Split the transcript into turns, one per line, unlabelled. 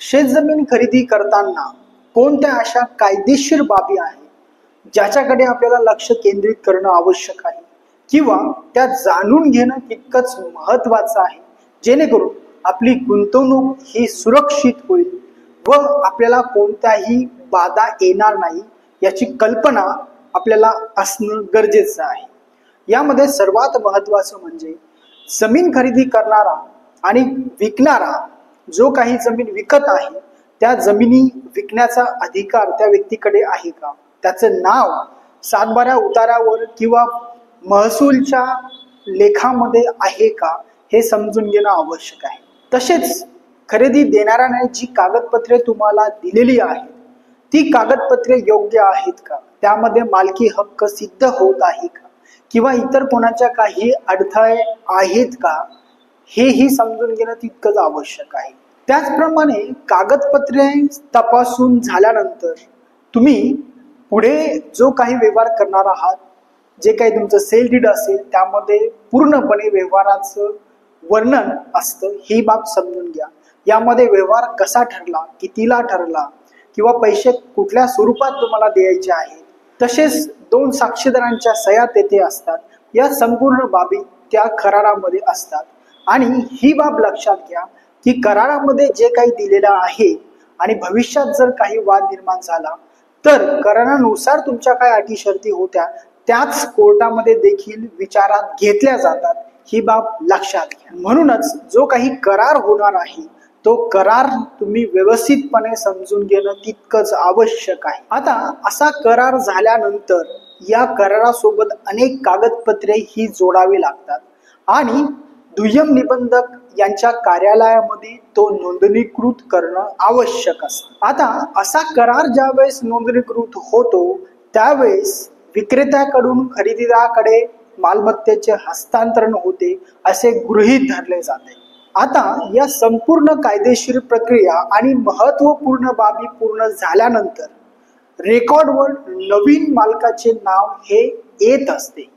शेतजमीन खरेदी करताना कोणत्या अशा कायदेशीर बाबी आहेत ज्याच्याकडे आपल्याला लक्ष केंद्रित करणं आवश्यक आहे किंवा त्या जाणून घेणं तितकंच महत्त्वाचं आहे, जेणेकरून आपली गुंतवणूक ही सुरक्षित होईल व आपल्याला कोणत्याही बाधा येणार नाही याची कल्पना आपल्याला असणं गरजेचं आहे। यामध्ये सर्वात महत्त्वाचं म्हणजे जमीन खरेदी करणारा आणि विकणारा जो काही जमीन विकत आहे त्या जमिनी विकण्याचा अधिकार त्या व्यक्तीकडे आहे का, त्याचं नाव सातबाऱ्या उतारावर किंवा महसूलच्या लेखामध्ये आहे का हे समजून घेणं आवश्यक आहे। तसेच खरेदी देणाऱ्याने जी कागदपत्रे तुम्हाला दिलेली आहेत ती कागदपत्रे योग्य आहेत का, त्यामध्ये मालकी हक्क सिद्ध होत आहे का किंवा इतर कोणाच्या काही अडथळे आहेत का हेही समजून घेणं तितकंच आवश्यक आहे। त्याचप्रमाणे कागदपत्रे तपासून झाल्यानंतर तुम्ही पुढे जो काही व्यवहार करणार आहात, जे काही तुमचं सेल डीड असेल त्यामध्ये पूर्णपणे व्यवहाराचं वर्णन असतं, ही बाब समजून घ्या। यामध्ये व्यवहार कसा ठरला, कितीला ठरला किंवा पैसे कुठल्या स्वरूपात तुम्हाला द्यायचे आहेत, तसेच 2 साक्षीदारांच्या सह्या तेथे असतात, या संपूर्ण बाबी त्या करारामध्ये असतात। आणि ही बाब लक्षात घ्या की करारामध्ये जे काही दिलेलं आहे आणि भविष्यात जर काही वाद निर्माण झाला तर करारानुसार तुमच्या काय अटी शर्ती होत्या त्याच कोर्टामध्ये देखील विचारात घेतल्या जातात, ही बाब लक्षात घ्या। म्हणूनच जो काही करार होणार आहे तो करार तुम्ही व्यवस्थितपणे समजून घेणं तितकंच आवश्यक आहे। आता असा करार झाल्यानंतर या करारासोबत अनेक कागदपत्रे ही जोडावी लागतात आणि दुय्यम निबंधक यांच्या कार्यालयामध्ये तो नोंदणीकृत करणं आवश्यक असतं। आता असा करार ज्यावेळेस नोंदणीकृत होतो त्यावेळेस विक्रेत्याकडून खरेदीदाराकडे मालमत्तेचे हस्तांतरण होते असे गृहीत धरले जाते। आता या संपूर्ण कायदेशीर प्रक्रिया आणि महत्त्वपूर्ण बाबी पूर्ण झाल्यानंतर रेकॉर्डवर नवीन मालकाचे नाव हे येत असते।